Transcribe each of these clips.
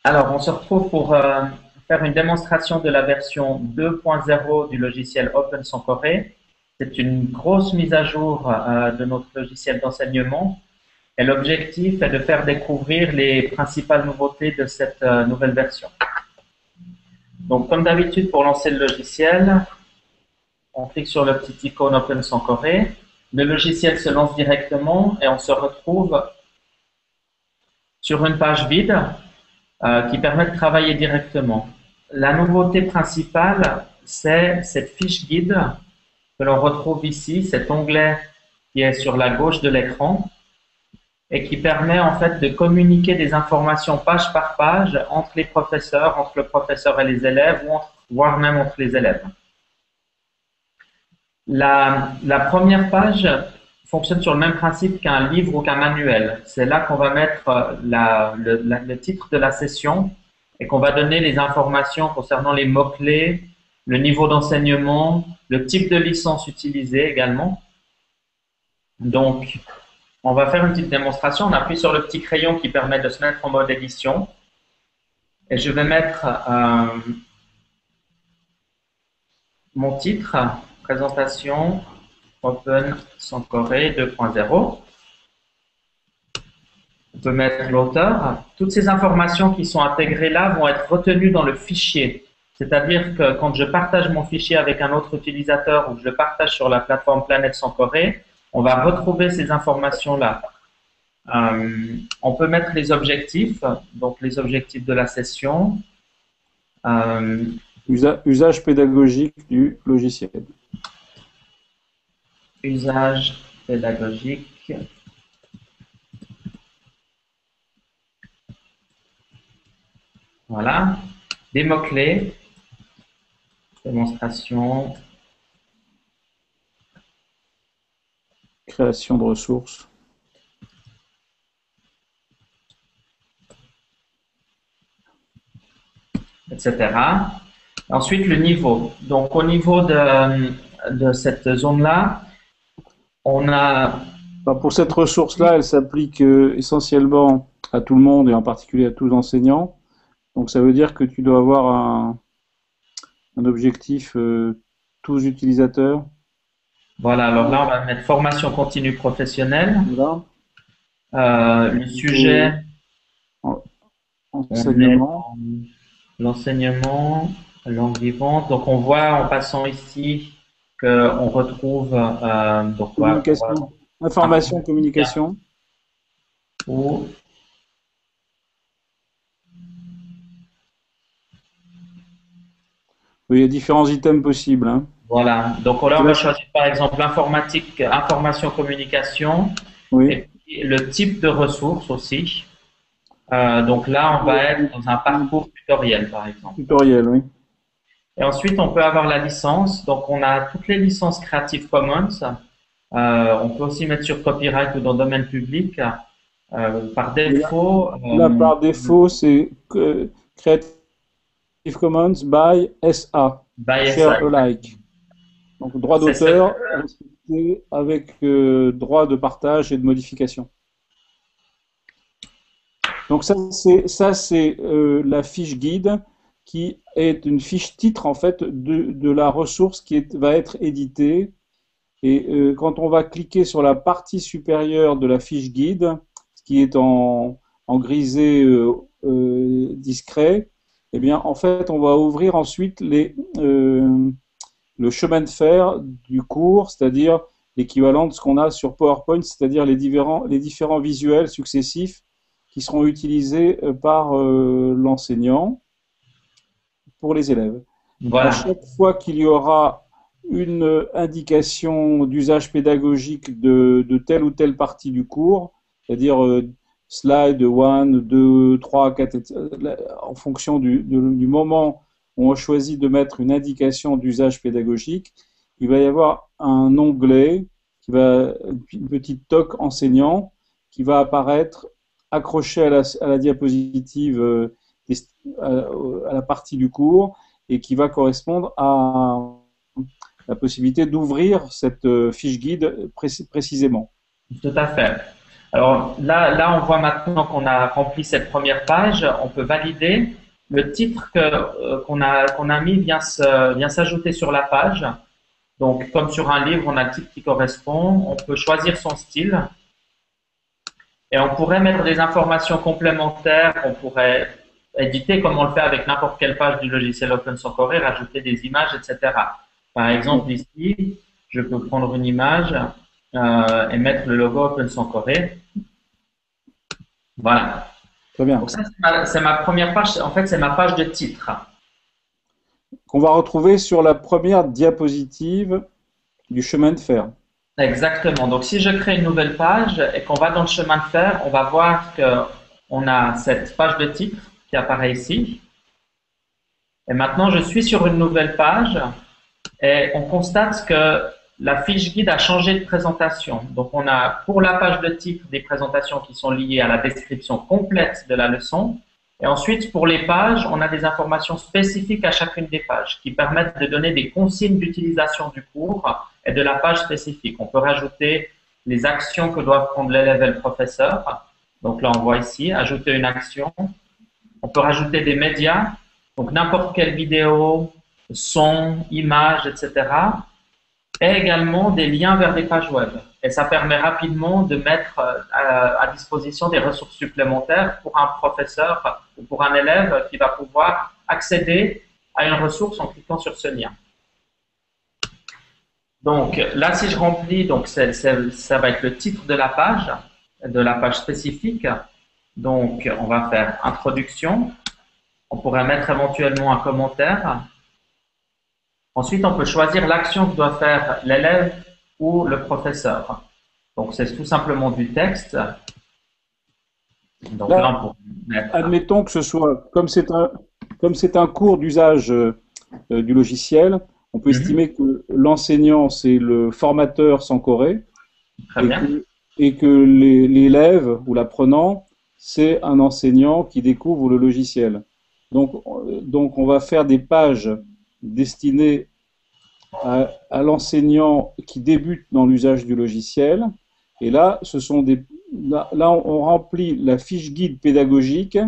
Alors, on se retrouve pour faire une démonstration de la version 2.0 du logiciel Open Sankoré. C'est une grosse mise à jour de notre logiciel d'enseignement et l'objectif est de faire découvrir les principales nouveautés de cette nouvelle version. Donc, comme d'habitude, pour lancer le logiciel, on clique sur le petit icône Open Sankoré. Le logiciel se lance directement et on se retrouve sur une page vide qui permet de travailler directement. La nouveauté principale, c'est cette fiche guide que l'on retrouve ici, cet onglet qui est sur la gauche de l'écran et qui permet en fait de communiquer des informations page par page entre les professeurs, entre le professeur et les élèves, ou voire même entre les élèves. La première page fonctionne sur le même principe qu'un livre ou qu'un manuel. C'est là qu'on va mettre le titre de la session et qu'on va donner les informations concernant les mots-clés, le niveau d'enseignement, le type de licence utilisée également. Donc, on va faire une petite démonstration. On appuie sur le petit crayon qui permet de se mettre en mode édition. Et je vais mettre mon titre, présentation Open Sankoré 2.0. On peut mettre l'auteur. Toutes ces informations qui sont intégrées là vont être retenues dans le fichier. C'est-à-dire que quand je partage mon fichier avec un autre utilisateur ou que je le partage sur la plateforme Planète Sankoré, on va retrouver ces informations-là. On peut mettre les objectifs, donc les objectifs de la session. Usage pédagogique du logiciel. Usage pédagogique. Voilà. Des mots-clés. Démonstration. Création de ressources. Etc. Ensuite, le niveau. Donc, au niveau de cette zone-là, on a… Pour cette ressource-là, elle s'applique essentiellement à tout le monde et en particulier à tous les enseignants. Donc, ça veut dire que tu dois avoir un objectif tous utilisateurs. Voilà, alors là, on va mettre formation continue professionnelle. Voilà. Le sujet, enseignement. L'enseignement, langue vivante. Donc, on voit en passant ici qu'on retrouve donc, communication. Information, communication. Ou oui, il y a différents items possibles. Hein. Voilà. Donc là, on va choisir par exemple l'informatique, information, communication. Oui. Et puis le type de ressources aussi. Donc là, on va être dans un parcours tutoriel, par exemple. Tutoriel, oui. Et ensuite, on peut avoir la licence. Donc, on a toutes les licences Creative Commons. On peut aussi mettre sur copyright ou dans le domaine public. Par défaut… Là, par défaut, c'est Creative Commons by SA. Share alike. Donc, droit d'auteur respecté avec droit de partage et de modification. Donc, ça, c'est la fiche guide qui est une fiche titre, en fait, de la ressource qui va être éditée. Et quand on va cliquer sur la partie supérieure de la fiche guide, ce qui est en grisé discret, eh bien, en fait, on va ouvrir ensuite le chemin de fer du cours, c'est-à-dire l'équivalent de ce qu'on a sur PowerPoint, c'est-à-dire les différents visuels successifs qui seront utilisés par l'enseignant pour les élèves. Voilà. À chaque fois qu'il y aura une indication d'usage pédagogique de telle ou telle partie du cours, c'est-à-dire slide 1, 2, 3, 4, en fonction du moment où on choisit de mettre une indication d'usage pédagogique, il va y avoir un onglet, une petite toque enseignant qui va apparaître accroché à la diapositive à la partie du cours et qui va correspondre à la possibilité d'ouvrir cette fiche guide précisément. Tout à fait. Alors là, on voit maintenant qu'on a rempli cette première page. On peut valider. Le titre qu'on a mis vient s'ajouter sur la page. Donc, comme sur un livre, on a le titre qui correspond. On peut choisir son style et on pourrait mettre des informations complémentaires. On pourrait éditer comme on le fait avec n'importe quelle page du logiciel Open Sans Corée, rajouter des images, etc. Par exemple, ici, je peux prendre une image et mettre le logo Open Sans Corée. Voilà. Très bien. Donc ça, c'est ma première page. En fait, c'est ma page de titre. Qu'on va retrouver sur la première diapositive du chemin de fer. Exactement. Donc, si je crée une nouvelle page et qu'on va dans le chemin de fer, on va voir qu'on a cette page de titre qui apparaît ici. Et maintenant, je suis sur une nouvelle page et on constate que la fiche guide a changé de présentation. Donc, on a pour la page de titre des présentations qui sont liées à la description complète de la leçon. Et ensuite, pour les pages, on a des informations spécifiques à chacune des pages qui permettent de donner des consignes d'utilisation du cours et de la page spécifique. On peut rajouter les actions que doivent prendre l'élève et le professeur. Donc là, on voit ici, ajouter une action. On peut rajouter des médias, donc n'importe quelle vidéo, son, image, etc. Et également des liens vers des pages web. Et ça permet rapidement de mettre à disposition des ressources supplémentaires pour un professeur ou pour un élève qui va pouvoir accéder à une ressource en cliquant sur ce lien. Donc là, si je remplis, donc ça va être le titre de la page spécifique. Donc on va faire introduction. On pourrait mettre éventuellement un commentaire. Ensuite, on peut choisir l'action que doit faire l'élève ou le professeur. Donc, c'est tout simplement du texte. Donc, là, on peut mettre... Admettons que ce soit, comme c'est un cours d'usage du logiciel, on peut estimer que l'enseignant, c'est le formateur sans Corée. Très bien. Et que l'élève ou l'apprenant, c'est un enseignant qui découvre le logiciel. Donc, on va faire des pages destinées à l'enseignant qui débute dans l'usage du logiciel. Et là, on remplit la fiche guide pédagogique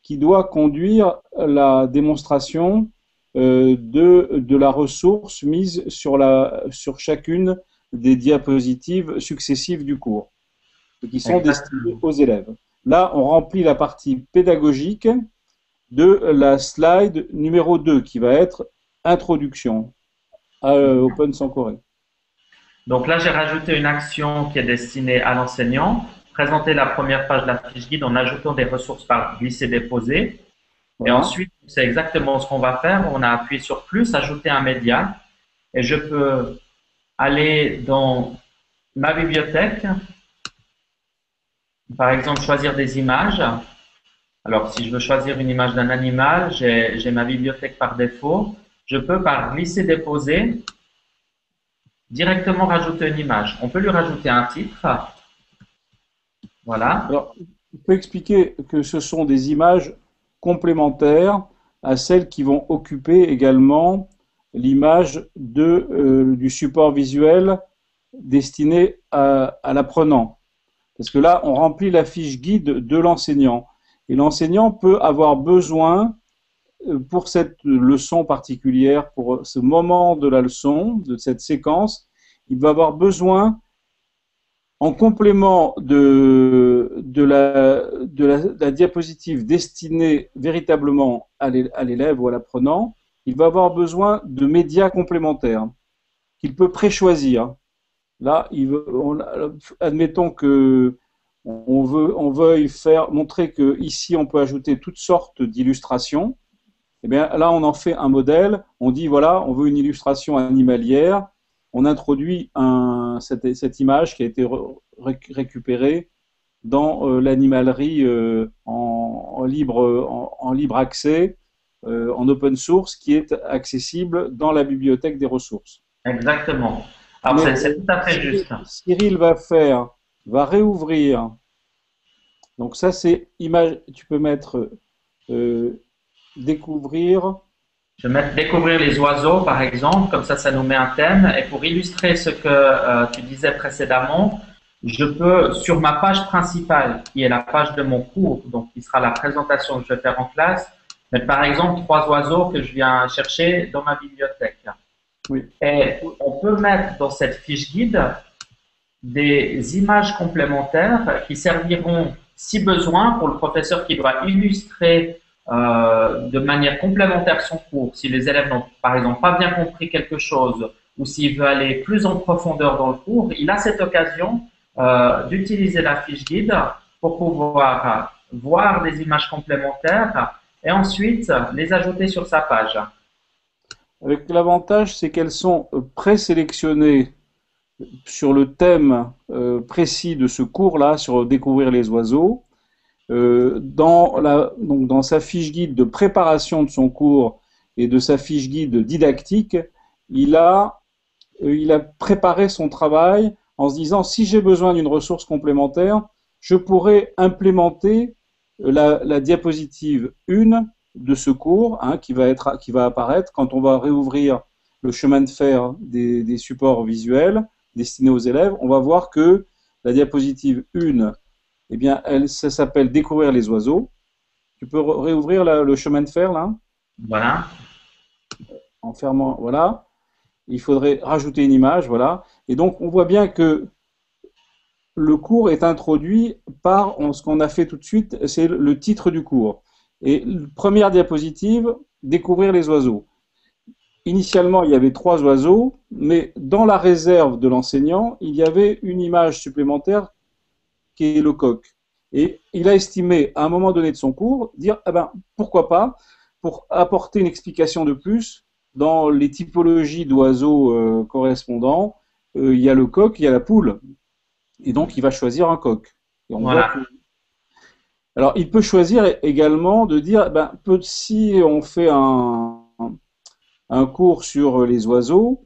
qui doit conduire la démonstration de la ressource mise sur chacune des diapositives successives du cours, qui sont destinées aux élèves. Là, on remplit la partie pédagogique de la slide numéro 2, qui va être Introduction à Open Sans Corée. Donc là, j'ai rajouté une action qui est destinée à l'enseignant, présenter la première page de la fiche guide en ajoutant des ressources par glisser-déposer. Voilà. Et ensuite, c'est exactement ce qu'on va faire. On a appuyé sur plus, ajouter un média, et je peux aller dans ma bibliothèque, par exemple, choisir des images. Alors, si je veux choisir une image d'un animal, j'ai ma bibliothèque par défaut. Je peux, par glisser-déposer, directement rajouter une image. On peut lui rajouter un titre. Voilà. Alors, on peut expliquer que ce sont des images complémentaires à celles qui vont occuper également l'image du support visuel destiné à l'apprenant. Parce que là, on remplit la fiche guide de l'enseignant. Et l'enseignant peut avoir besoin, pour cette leçon particulière, pour ce moment de la leçon, de cette séquence, il va avoir besoin, en complément de la diapositive destinée véritablement à l'élève ou à l'apprenant, il va avoir besoin de médias complémentaires qu'il peut préchoisir. Là, admettons que on veuille montrer que ici on peut ajouter toutes sortes d'illustrations. Eh bien, là, on en fait un modèle. On dit voilà, on veut une illustration animalière. On introduit cette image qui a été récupérée dans l'animalerie en libre accès, en open source, qui est accessible dans la bibliothèque des ressources. Exactement. Alors, c'est tout à fait juste. Cyril va réouvrir. Donc ça, c'est image. Tu peux mettre découvrir. Je vais mettre découvrir les oiseaux, par exemple. Comme ça nous met un thème. Et pour illustrer ce que tu disais précédemment, je peux, sur ma page principale, qui est la page de mon cours, donc qui sera la présentation que je vais faire en classe, mettre par exemple trois oiseaux que je viens chercher dans ma bibliothèque. Oui. Et on peut mettre dans cette fiche guide des images complémentaires qui serviront, si besoin, pour le professeur qui doit illustrer de manière complémentaire son cours. Si les élèves n'ont, par exemple, pas bien compris quelque chose ou s'il veut aller plus en profondeur dans le cours, il a cette occasion d'utiliser la fiche guide pour pouvoir voir des images complémentaires et ensuite les ajouter sur sa page. Avec l'avantage, c'est qu'elles sont présélectionnées sur le thème précis de ce cours-là, sur découvrir les oiseaux. Donc dans sa fiche guide de préparation de son cours et de sa fiche guide didactique, il a préparé son travail en se disant si j'ai besoin d'une ressource complémentaire, je pourrais implémenter la diapositive 1 de ce cours qui va apparaître quand on va réouvrir le chemin de fer des supports visuels destinés aux élèves. On va voir que la diapositive 1, eh bien, ça s'appelle Découvrir les oiseaux. Tu peux réouvrir le chemin de fer là? Voilà. En fermant, voilà. Il faudrait rajouter une image, voilà. Et donc, on voit bien que le cours est introduit par ce qu'on a fait tout de suite, c'est le titre du cours. Et première diapositive, découvrir les oiseaux. Initialement, il y avait 3 oiseaux, mais dans la réserve de l'enseignant, il y avait une image supplémentaire qui est le coq. Et il a estimé, à un moment donné de son cours, dire, eh ben, pourquoi pas, pour apporter une explication de plus, dans les typologies d'oiseaux correspondants, il y a le coq, il y a la poule. Et donc, il va choisir un coq. Et on Voilà. voit que... Alors, il peut choisir également de dire, ben, si on fait un cours sur les oiseaux,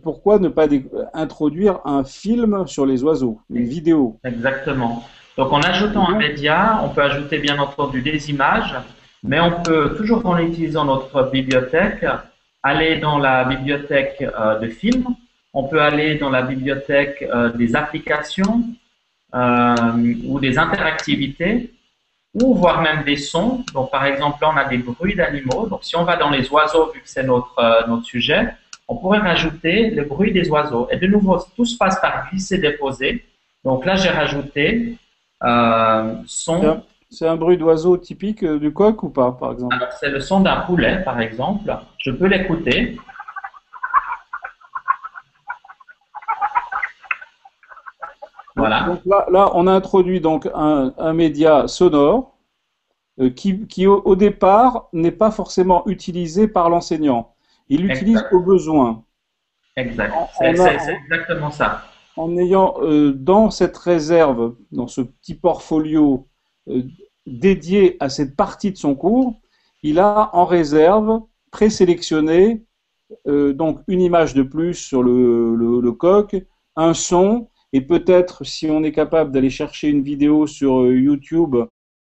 pourquoi ne pas introduire un film sur les oiseaux, une vidéo? Exactement. Donc, en ajoutant un média, on peut ajouter bien entendu des images, mais on peut toujours en utilisant notre bibliothèque, aller dans la bibliothèque de films, on peut aller dans la bibliothèque des applications ou des interactivités, ou voir même des sons. Donc, par exemple, là, on a des bruits d'animaux. Donc, si on va dans les oiseaux, vu que c'est notre sujet, on pourrait rajouter le bruit des oiseaux. Et de nouveau, tout se passe par glisser-déposer. Donc là, j'ai rajouté son. C'est un bruit d'oiseau typique du coq ou pas, par exemple? Alors, c'est le son d'un poulet, par exemple. Je peux l'écouter. Voilà. Donc là, on a introduit donc un média sonore qui au départ n'est pas forcément utilisé par l'enseignant. Il l'utilise Exact. au besoin. Exact. En, C'est a- exactement ça. en ayant dans cette réserve, dans ce petit portfolio euh, dédié à cette partie de son cours, il a en réserve présélectionné donc une image de plus sur le coq, un son, et peut-être si on est capable d'aller chercher une vidéo sur YouTube